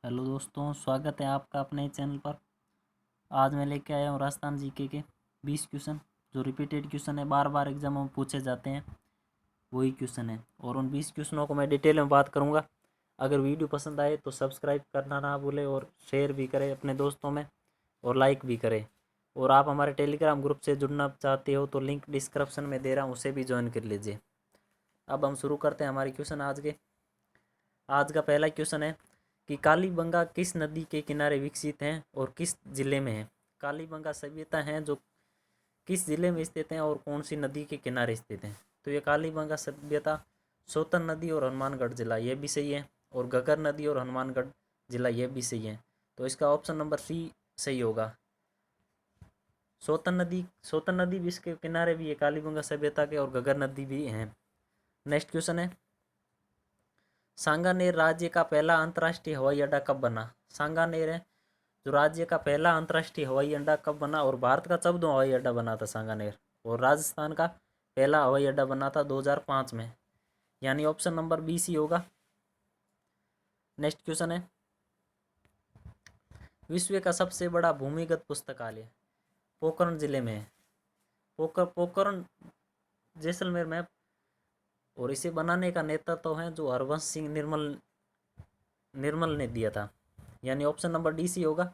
Hello दोस्तों, स्वागत है आपका अपने चैनल पर। आज मैं लेके आया हूँ राजस्थान जीके के 20 क्वेश्चन जो रिपीटेड क्वेश्चन है, बार बार एग्जामों में पूछे जाते हैं, वही क्वेश्चन है। और उन 20 क्वेश्चनों को मैं डिटेल में बात करूँगा। अगर वीडियो पसंद आए तो सब्सक्राइब करना ना भूलें और शेयर भी करें अपने दोस्तों में और लाइक भी करें। और आप हमारे टेलीग्राम ग्रुप से जुड़ना चाहते हो तो लिंक डिस्क्रिप्शन में दे रहा हूँ, उसे भी ज्वाइन कर लीजिए। अब हम शुरू करते हैं हमारे क्वेश्चन आज के। आज का पहला क्वेश्चन है कि कालीबंगा किस नदी के किनारे विकसित हैं और किस जिले में है। कालीबंगा सभ्यता है जो किस जिले में स्थित है और कौन सी नदी के किनारे स्थित है। तो ये कालीबंगा सभ्यता सोतन नदी और हनुमानगढ़ जिला, ये भी सही है। और घग्गर नदी और हनुमानगढ़ जिला, ये भी सही है। तो इसका ऑप्शन नंबर सी सही होगा। सोतन नदी भी इसके किनारे भी है कालीबंगा सभ्यता के, और घग्गर नदी भी है। नेक्स्ट क्वेश्चन है, सांगानेर राज्य का पहला अंतर्राष्ट्रीय हवाई अड्डा कब बना। सांगानेर है जो राज्य का पहला अंतर्राष्ट्रीय हवाई अड्डा कब बना, और भारत का 14वां हवाई अड्डा बना था सांगानेर। और राजस्थान का पहला हवाई अड्डा बना था 2005 में, यानी ऑप्शन नंबर बी सी होगा। नेक्स्ट क्वेश्चन है, विश्व का सबसे बड़ा भूमिगत पुस्तकालय पोखरण जिले में है। पोखरण जैसलमेर में, और इसे बनाने का नेतृत्व है जो हरवंश सिंह निर्मल ने दिया था, यानी ऑप्शन नंबर डी सी होगा।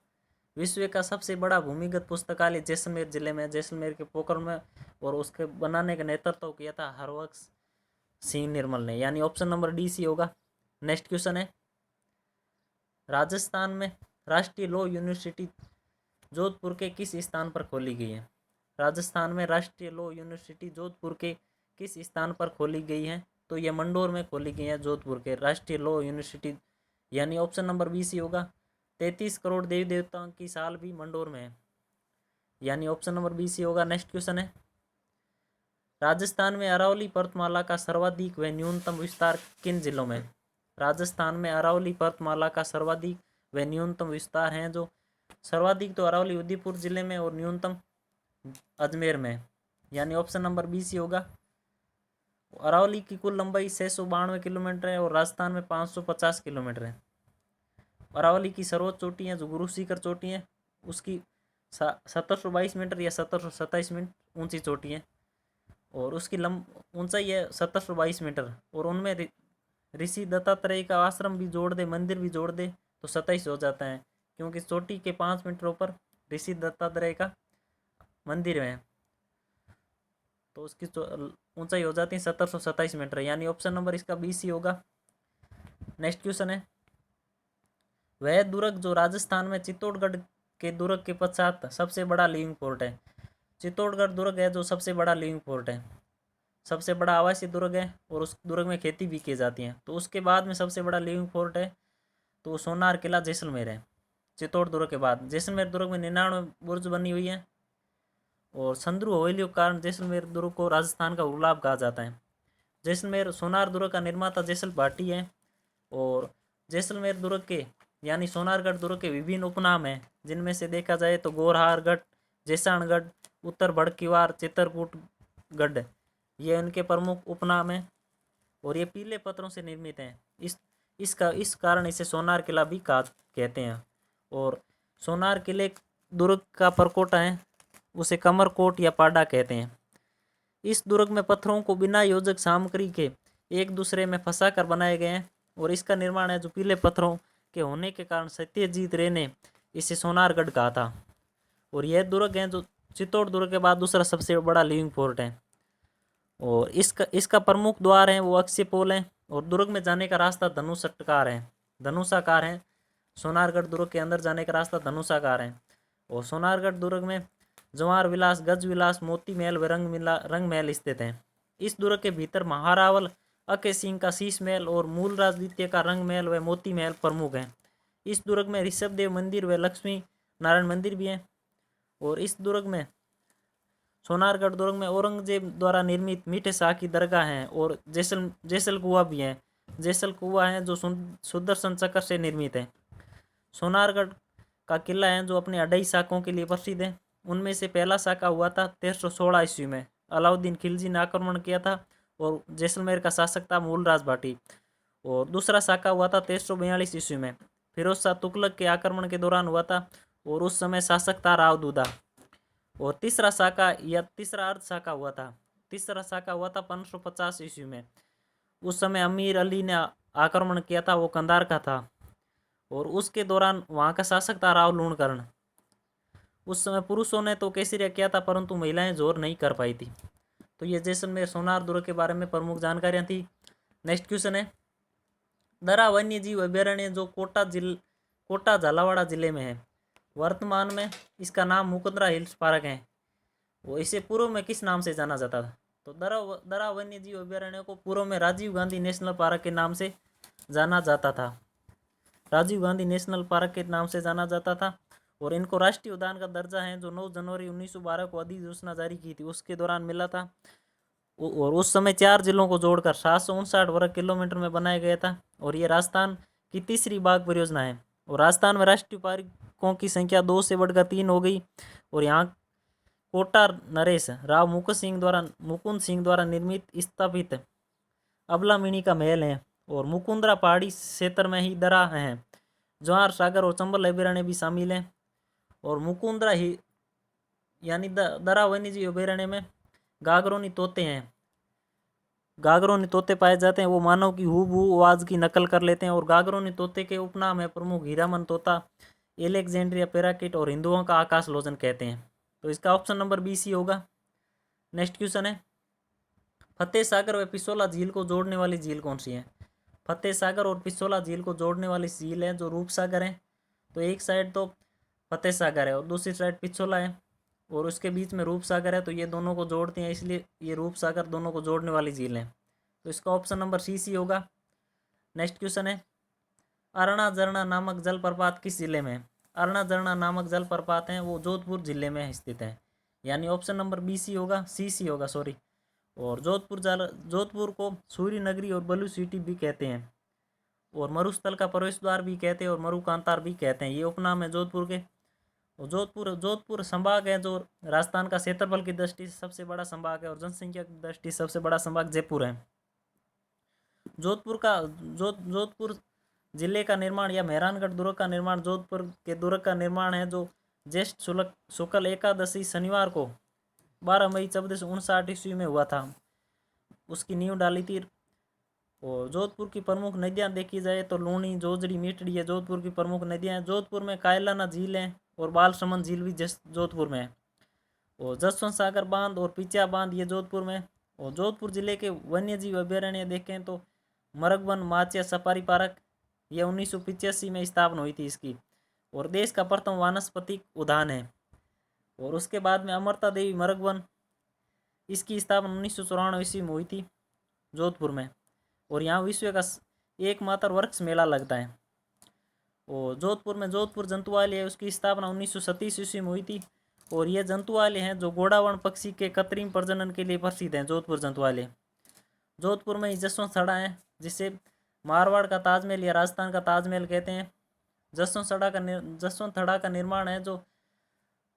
विश्व का सबसे बड़ा भूमिगत पुस्तकालय जैसलमेर जिले में, जैसलमेर के पोखरण में, और उसके बनाने का नेतृत्व किया था हरवंश सिंह निर्मल ने, यानी ऑप्शन नंबर डी सी होगा। नेक्स्ट क्वेश्चन है, राजस्थान में राष्ट्रीय लॉ यूनिवर्सिटी जोधपुर के किस स्थान पर खोली गई है। राजस्थान में राष्ट्रीय लॉ यूनिवर्सिटी जोधपुर के किस स्थान पर खोली गई है। तो ये मंडोर में खोली गई है, जोधपुर के राष्ट्रीय लॉ यूनिवर्सिटी, यानी ऑप्शन नंबर बी सी होगा। 33 करोड़ देवी देवताओं की साल भी मंडोर में है, यानी ऑप्शन नंबर बी सी होगा। नेक्स्ट क्वेश्चन है, राजस्थान में अरावली पर्वतमाला का सर्वाधिक व न्यूनतम विस्तार किन जिलों में। राजस्थान में अरावली पर्वतमाला का सर्वाधिक व न्यूनतम विस्तार है जो सर्वाधिक तो अरावली उदयपुर जिले में और न्यूनतम अजमेर में, यानी ऑप्शन नंबर बी सी होगा। अरावली की कुल लंबाई 692 किलोमीटर है और राजस्थान में 550 किलोमीटर है। अरावली की सर्वोच्च चोटी है जो गुरु शिखर चोटी है, उसकी 1722 मीटर या 1727 मीटर ऊंची चोटी है, और उसकी ऊंचाई है 1722 मीटर। और उनमें ऋषि दत्तात्रेय का आश्रम भी जोड़ दे, मंदिर भी जोड़ दे तो 27 हो जाता है, क्योंकि चोटी के 5 मीटर ऊपर ऋषि दत्तात्रेय का मंदिर है, तो उसकी ऊंचाई हो जाती है 1727 मीटर, यानी ऑप्शन नंबर इसका बी सी होगा। नेक्स्ट क्वेश्चन है, वह दुर्ग जो राजस्थान में चित्तौड़गढ़ के दुर्ग के पश्चात सबसे बड़ा लिविंग फोर्ट है। चित्तौड़गढ़ दुर्ग है जो सबसे बड़ा लिविंग फोर्ट है, सबसे बड़ा आवासीय दुर्ग है, और उस दुर्ग में खेती भी की जाती है। तो उसके बाद में सबसे बड़ा लिविंग फोर्ट है तो सोनार किला जैसलमेर है। चित्तौड़ दुर्ग के बाद जैसलमेर दुर्ग में 99 बुर्ज बनी हुई है, और संद्रू हवेलियों के कारण जैसलमेर दुर्ग को राजस्थान का गुलाब कहा जाता है। जैसलमेर सोनार दुर्ग का निर्माता जैसल भाटी है, और जैसलमेर दुर्ग के यानी सोनारगढ़ दुर्ग के विभिन्न उपनाम हैं, जिनमें से देखा जाए तो गोरहारगढ़, जैसाणगढ़, उत्तर भड़कीवार, चित्रकूटगढ़, ये उनके प्रमुख उपनाम हैं। और ये पीले पत्थरों से निर्मित हैं। इस कारण इसे सोनार किला भी कहते हैं। और सोनार किले दुर्ग का परकोटा है उसे कमरकोट या पाडा कहते हैं। इस दुर्ग में पत्थरों को बिना योजक सामग्री के एक दूसरे में फंसा कर बनाए गए हैं, और इसका निर्माण है जो पीले पत्थरों के होने के कारण सत्यजीत रे ने इसे सोनारगढ़ कहा था। और यह दुर्ग है जो चित्तौड़ दुर्ग के बाद दूसरा सबसे बड़ा लिविंग फोर्ट है। और इसका प्रमुख द्वार है वो अक्षय पोल है, और दुर्ग में जाने का रास्ता धनुषाकार है। सोनारगढ़ दुर्ग के अंदर जाने का रास्ता धनुषाकार है। और सोनारगढ़ दुर्ग में जवार विलास, गज विलास, मोती महल व रंग महल स्थित हैं। इस दुर्ग के भीतर महारावल अके सिंह का शीश महल और मूलराज द्वितीय का रंग महल व मोती महल प्रमुख हैं। इस दुर्ग में ऋषभदेव मंदिर व लक्ष्मी नारायण मंदिर भी हैं। और इस दुर्ग में सोनारगढ़ दुर्ग में औरंगजेब द्वारा निर्मित मीठे शाह की दरगाह है, और जैसल कुआं भी है। जैसल कुआं है जो सुदर्शन चक्र से निर्मित है। सोनारगढ़ का किला है जो अपने 2.5 शाखाओं के लिए प्रसिद्ध है। उनमें से पहला शाखा हुआ था 1316 ईस्वी में, अलाउद्दीन खिलजी ने आक्रमण किया था, और जैसलमेर का शासक था मूलराज भाटी। और दूसरा शाखा हुआ था 1342 ईस्वी में, फिरोज शाह तुगलक के आक्रमण के दौरान हुआ था और उस समय शासक था राव दूधा। और तीसरा साका या तीसरा अर्ध साका हुआ था। तीसरा साका हुआ था 1550 ईस्वी में। उस समय अमीर अली ने आक्रमण किया था, वो कंधार का था और उसके दौरान वहाँ का शासक था राव लूणकरण। उस समय पुरुषों ने तो केसरिया किया था परंतु महिलाएं जोर नहीं कर पाई थी। तो ये जैसलमेर सोनार दुर्ग के बारे में प्रमुख जानकारियां थी। नेक्स्ट क्वेश्चन है, दर्रा वन्य जीव अभ्यारण्य जो कोटा झालावाड़ जिले में है, वर्तमान में इसका नाम मुकुंदरा हिल्स पार्क है। वो इसे पूर्व में किस नाम से जाना जाता था? तो दर्रा वन्य जीव अभ्यारण्य को पूर्व में राजीव गांधी नेशनल पार्क के नाम से जाना जाता था। राजीव गांधी नेशनल पार्क के नाम से जाना जाता था और इनको राष्ट्रीय उद्यान का दर्जा है जो 9 जनवरी 1912 को अधिसूचना जारी की थी उसके दौरान मिला था। और उस समय 4 जिलों को जोड़कर 759 वर्ग किलोमीटर में बनाया गया था और ये राजस्थान की तीसरी बाघ परियोजना है। और राजस्थान में राष्ट्रीय पार्कों की संख्या 2 से बढ़कर 3 हो गई। और यहाँ कोटा नरेश राव मुकुंद सिंह द्वारा निर्मित स्थापित अबलामिनी का महल है। और मुकुंदरा पहाड़ी क्षेत्र में ही दर्रा है, जवाहर सागर और चंबल अभ्यारण्य भी शामिल है। और मुकुंदरा ही यानी दर्रा वन्यजीव अभ्यारण्य में गागरोनी तोते हैं। गागरोनी तोते पाए जाते हैं, वो मानव की हूबहू आवाज की नकल कर लेते हैं। और गागरोनी तोते के उपनाम है प्रमुख हीरामन तोता, एलेक्जेंड्रिया पैराकिट और हिंदुओं का आकाश लोचन कहते हैं। तो इसका ऑप्शन नंबर बी सी होगा। नेक्स्ट क्वेश्चन है, फतेह सागर व पिछोला झील को जोड़ने वाली झील कौन सी है? फतेह सागर और पिछोला झील को जोड़ने वाली झील है जो रूप सागर है। तो एक साइड तो फतेह सागर है और दूसरी साइड पिछोला है और उसके बीच में रूप सागर है, तो ये दोनों को जोड़ते हैं, इसलिए ये रूप सागर दोनों को जोड़ने वाली झील है। तो इसका ऑप्शन नंबर सी होगा। नेक्स्ट क्वेश्चन है, अरना झरना नामक जलप्रपात किस जिले में है? अरना झरना नामक जलप्रपात है वो जोधपुर जिले में स्थित है, यानी ऑप्शन नंबर बी सी होगा, सी होगा सॉरी। और जोधपुर को सूर्य नगरी और ब्लू सिटी भी कहते हैं और मरुस्थल का प्रवेश द्वार भी कहते हैं और मरुकांतार भी कहते हैं। ये उपनाम है जोधपुर के। और जोधपुर संभाग है जो राजस्थान का क्षेत्रफल की दृष्टि से सबसे बड़ा संभाग है और जनसंख्या की दृष्टि से सबसे बड़ा संभाग जयपुर है। जोधपुर जिले का निर्माण या मेहरानगढ़ दुर्ग का निर्माण जोधपुर के दुर्ग का निर्माण है जो ज्येष्ठ शुक्ल एकादशी शनिवार को 12 मई 1459 ईस्वी में हुआ था, उसकी नींव डाली थी। और जोधपुर की प्रमुख नदियां देखी जाए तो लूणी, जोजड़ी, मीटड़ी ये जोधपुर की प्रमुख नदियां हैं। जोधपुर में कायलाना झील है और बालसमंद झील भी जोधपुर में है। और जसवंत सागर बांध और पिचा बांध ये जोधपुर में। और जोधपुर जिले के वन्यजीव अभ्यारण्य देखें तो मरगवन माचिया सफारी पार्क, यह 1985 में स्थापना हुई थी इसकी और देश का प्रथम वानस्पतिक उद्यान है। और उसके बाद में अमरता देवी मरगवन, इसकी स्थापना 1994 ईस्वी में हुई थी जोधपुर में और यहाँ विश्व का एकमात्र वृक्ष मेला लगता है। और जोधपुर में जोधपुर जंतुआलय है, उसकी स्थापना 1937 ईस्वी में हुई थी और ये जंतुआलय हैं जो घोड़ावर्ण पक्षी के कृत्रिम प्रजनन के लिए प्रसिद्ध हैं। जोधपुर जंतुआलय जोधपुर में ही जसवंत थड़ा है जिसे मारवाड़ का ताजमहल या राजस्थान का ताजमहल कहते हैं। जसवंत थड़ा का निर्माण है जो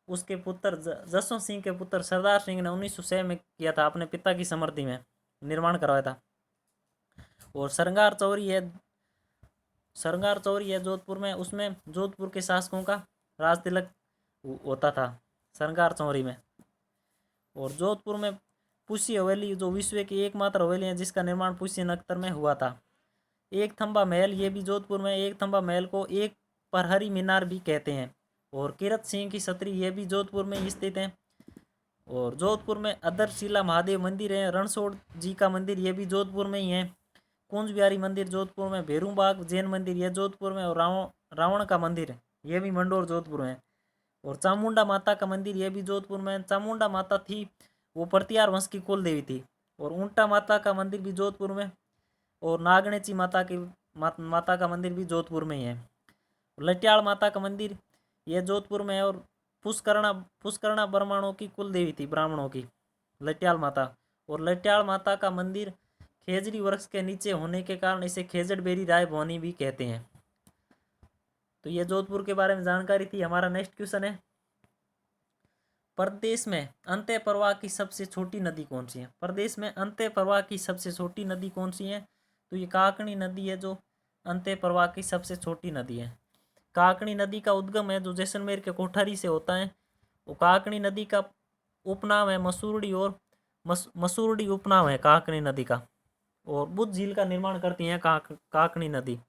उसके पुत्र जसवंत सिंह के पुत्र सरदार सिंह ने 1906 में किया था, अपने पिता की स्मृति में निर्माण करवाया था। और श्रृंगार चौरी है जोधपुर में, उसमें जोधपुर के शासकों का राज तिलक होता था श्रृंगार चौरी में। और जोधपुर में पुष्य हवेली जो विश्व की एकमात्र हवेली है जिसका निर्माण पुष्य नक्षत्र में हुआ था। एक थंबा महल ये भी जोधपुर में, एक थंबा महल को एक प्रहरी मीनार भी कहते हैं। और किरत सिंह की छतरी ये भी जोधपुर में स्थित है। और जोधपुर में अदरशिला महादेव मंदिर है, रणछोड़ जी का मंदिर ये भी जोधपुर में ही है। कुंज बिहारी मंदिर जोधपुर में, भेरूबाग जैन मंदिर ये जोधपुर में और रावण का मंदिर ये भी मंडोर जोधपुर में। और चामुंडा माता का मंदिर ये भी जोधपुर में। चामुंडा माता थी वो प्रतिहार वंश की कुल देवी थी। और ऊंटा माता का मंदिर भी जोधपुर में और नागणेची माता का मंदिर भी जोधपुर में ही है। लट्याल माता का मंदिर ये जोधपुर में है। और पुष्करणा ब्राह्मणों की कुल देवी थी, ब्राह्मणों की लट्याल माता। और लट्याल माता का मंदिर खेजड़ी वृक्ष के नीचे होने के कारण इसे खेजड़बेरी राय भवानी भी कहते हैं। तो ये जोधपुर के बारे में जानकारी थी। हमारा नेक्स्ट क्वेश्चन है, प्रदेश में अंतः प्रवाह की सबसे छोटी नदी कौन सी है? प्रदेश में अंतः प्रवाह की सबसे छोटी नदी कौन सी है? तो ये काकनी नदी है जो अंतः प्रवाह की सबसे छोटी नदी है। काकनी नदी का उद्गम है जो जैसलमेर के कोठारी से होता है, वो काकनी नदी का उपनाम है मसूरडी, और मसूरडी उपनाम है काकनी नदी का, और बुद्ध झील का निर्माण करती है काकनी नदी।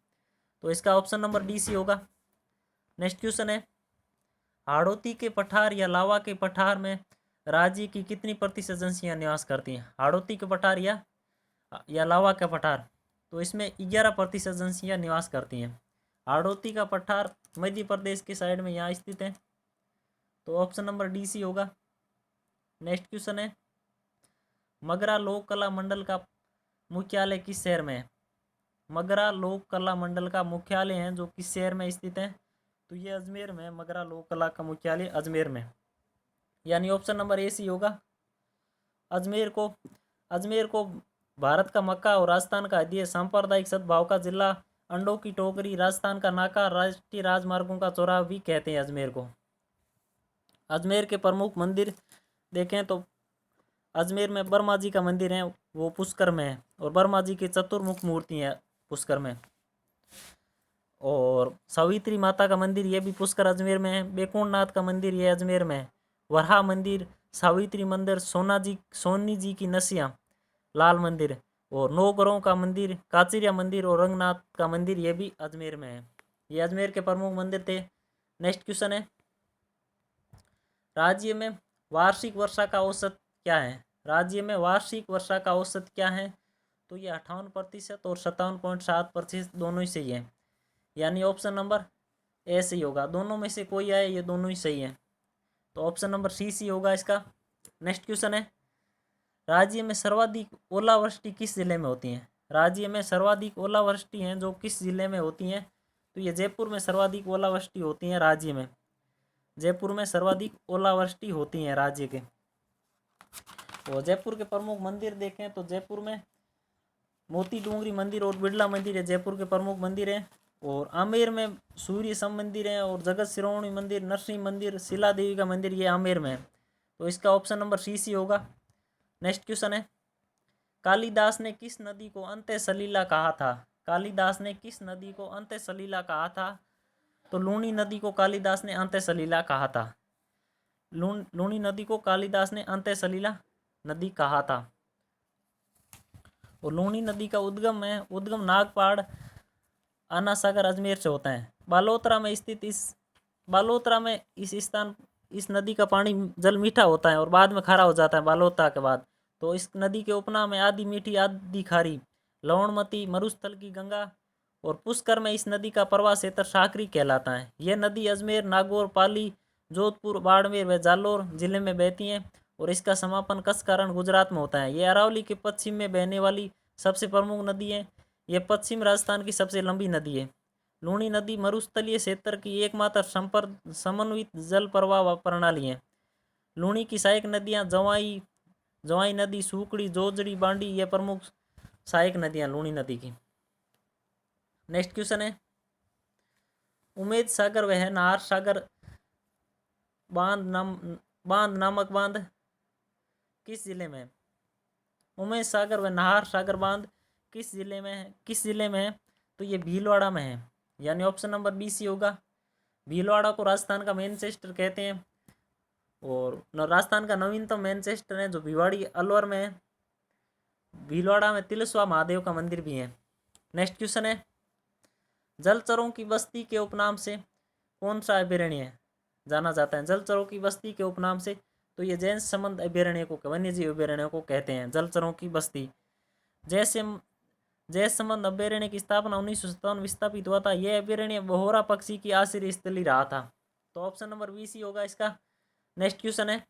तो इसका ऑप्शन नंबर डी सी होगा। नेक्स्ट क्वेश्चन है, हाड़ौती के पठार या लावा के पठार में राज्य की कितनी प्रतिशत एजेंसियां निवास करती हैं? हाड़ौती के पठार या लावा के पठार, तो इसमें 11% एजेंसियां निवास करती हैं। हाड़ौती का पठार मध्य प्रदेश के साइड में यहाँ स्थित है, तो ऑप्शन नंबर डी सी होगा। नेक्स्ट क्वेश्चन है, मगरा लोक कला मंडल का मुख्यालय किस शहर में है? मगरा लोक कला मंडल का मुख्यालय है जो किस शहर में स्थित है? तो ये अजमेर में। मगरा लोक कला का मुख्यालय अजमेर में, यानी ऑप्शन नंबर ए सी होगा। अजमेर को भारत का मक्का और राजस्थान का हृदय, सांप्रदायिक सद्भाव का जिला, अंडों की टोकरी, राजस्थान का नाका, राष्ट्रीय राजमार्गों का चौराहा भी कहते हैं अजमेर को। अजमेर के प्रमुख मंदिर देखें तो अजमेर में ब्रह्मा जी का मंदिर है, वो पुष्कर में है, और ब्रह्मा जी की चतुर्मुख मूर्ति है पुष्कर में। और सावित्री माता का मंदिर ये भी पुष्कर अजमेर में है। बैकुंठनाथ का मंदिर ये अजमेर में है। वरहा मंदिर, सावित्री मंदिर, सोनी जी की नसिया, लाल मंदिर, और नौगरों का मंदिर, काचिरिया मंदिर और रंगनाथ का मंदिर ये भी अजमेर में है। ये अजमेर के प्रमुख मंदिर थे। नेक्स्ट क्वेश्चन है, राज्य में वार्षिक वर्षा का औसत क्या है? राज्य में वार्षिक वर्षा का औसत क्या है? तो ये 58% और 57.7% दोनों ही सही है, यानी ऑप्शन नंबर ए सही होगा। दोनों में से कोई आए, ये दोनों ही सही है, तो ऑप्शन नंबर सी होगा इसका। नेक्स्ट क्वेश्चन है, राज्य में सर्वाधिक ओलावृष्टि किस जिले में होती है? राज्य में सर्वाधिक ओलावृष्टि हैं जो किस जिले में होती हैं? तो ये जयपुर में सर्वाधिक ओलावृष्टि होती है राज्य में। जयपुर में सर्वाधिक ओलावृष्टि होती है राज्य के। और जयपुर के प्रमुख मंदिर देखें तो जयपुर में मोती डूंगरी मंदिर और बिड़ला मंदिर है जयपुर के प्रमुख मंदिर हैं। और आमेर में सूर्य सम मंदिर है, और जगत शिरोमणि मंदिर, नरसिंह मंदिर, शिला देवी का मंदिर ये आमेर में है, तो इसका ऑप्शन नंबर सी होगा। नेक्स्ट क्वेश्चन है, कालिदास ने किस नदी को अंत्य सलीला कहा था? कालिदास ने किस नदी को अंत्य सलीला कहा था? तो लूणी नदी को कालिदास ने अंत्य सलीला कहा था। लूणी नदी को कालिदास ने अंत्य सलीला नदी कहा था। और लूणी नदी का उद्गम नागपाड़, आना सागर, अजमेर से होता है। बालोतरा में इस नदी का पानी जल मीठा होता है और बाद में खारा हो जाता है बालोतरा के बाद। तो इस नदी के उपनाम है आधी मीठी आधी खारी, लवणमती, मरुस्थल की गंगा, और पुष्कर में इस नदी का प्रवाह क्षेत्र साकरी कहलाता है। यह नदी अजमेर, नागौर, पाली, जोधपुर, बाड़मेर व जालोर जिले में बहती है, और इसका समापन कच्छकारण गुजरात में होता है। ये अरावली के पश्चिम में बहने वाली सबसे प्रमुख नदी है। यह पश्चिम राजस्थान की सबसे लंबी नदी है। लूणी नदी मरुस्थलीय क्षेत्र की एकमात्र समन्वित जल प्रवाह प्रणाली है। लूणी की सहायक नदियां जवाई नदी, सूकड़ी, जोजड़ी, बांडी ये प्रमुख सहायक नदियां लूणी नदी की। नेक्स्ट क्वेश्चन है, उमेद सागर वह नाहर सागर बांध नामक बांध किस जिले में है? उमेद सागर व नाहर सागर बांध किस जिले में है? तो ये भीलवाड़ा में है, यानी ऑप्शन नंबर बी सी होगा। भीलवाड़ा को राजस्थान का मैनचेस्टर कहते हैं, और राजस्थान का नवीनतम मैनचेस्टर है जो भिवाड़ी अलवर में है। भीलवाड़ा में तिलस्वा महादेव का मंदिर भी है। नेक्स्ट क्वेश्चन है, जलचरों की बस्ती के उपनाम से कौन सा अभयारण्य जाना जाता है? जलचरों की बस्ती के उपनाम से तो ये जैन संबंध अभयारण्य को, वन्यजीव अभयारण्य को कहते हैं जलचरों की बस्ती। जयसमंद अभयारण्य की स्थापना 1957 में स्थापित हुआ था। यह अभयारण्य बहोरा पक्षी की आश्रय स्थली रहा था, तो ऑप्शन नंबर बी सी होगा इसका। नेक्स्ट क्वेश्चन है,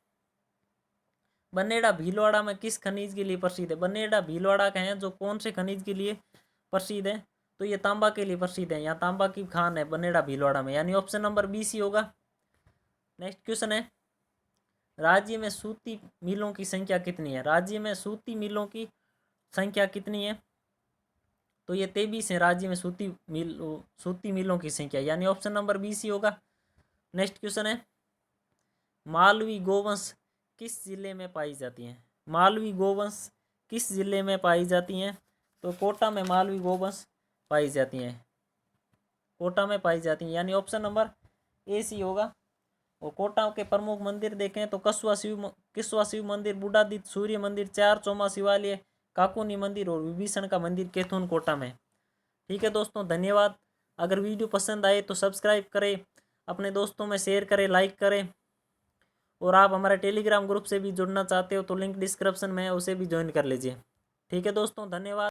बनेड़ा भीलवाड़ा में किस खनिज के लिए प्रसिद्ध है? बनेड़ा भीलवाड़ा का है जो कौन से खनिज के लिए प्रसिद्ध है? तो ये तांबा के लिए प्रसिद्ध है। यहाँ तांबा की खान है बनेड़ा भीलवाड़ा में, यानी ऑप्शन नंबर बी सी होगा। नेक्स्ट क्वेश्चन है, राज्य में सूती मिलों की संख्या कितनी है? राज्य में सूती मिलों की संख्या कितनी है? तो ये 23 है राज्य में सूती मिलों की संख्या, यानी ऑप्शन नंबर बी सी होगा। नेक्स्ट क्वेश्चन है, मालवी गोवंश किस जिले में पाई जाती हैं? मालवी गोवंश किस जिले में पाई जाती हैं? तो कोटा में मालवी गोवंश पाई जाती हैं। कोटा में पाई जाती हैं, यानी ऑप्शन नंबर ए सी होगा। और कोटा के प्रमुख मंदिर देखें तो किस्वा शिव मंदिर, बूढ़ादित्य सूर्य मंदिर, चार चौमा शिवालय, काकुनी मंदिर और विभीषण का मंदिर कैथून कोटा में। ठीक है दोस्तों, धन्यवाद। अगर वीडियो पसंद आए तो सब्सक्राइब करें, अपने दोस्तों में शेयर करें, लाइक करें। और आप हमारे टेलीग्राम ग्रुप से भी जुड़ना चाहते हो तो लिंक डिस्क्रिप्शन में है, उसे भी ज्वाइन कर लीजिए। ठीक है दोस्तों, धन्यवाद।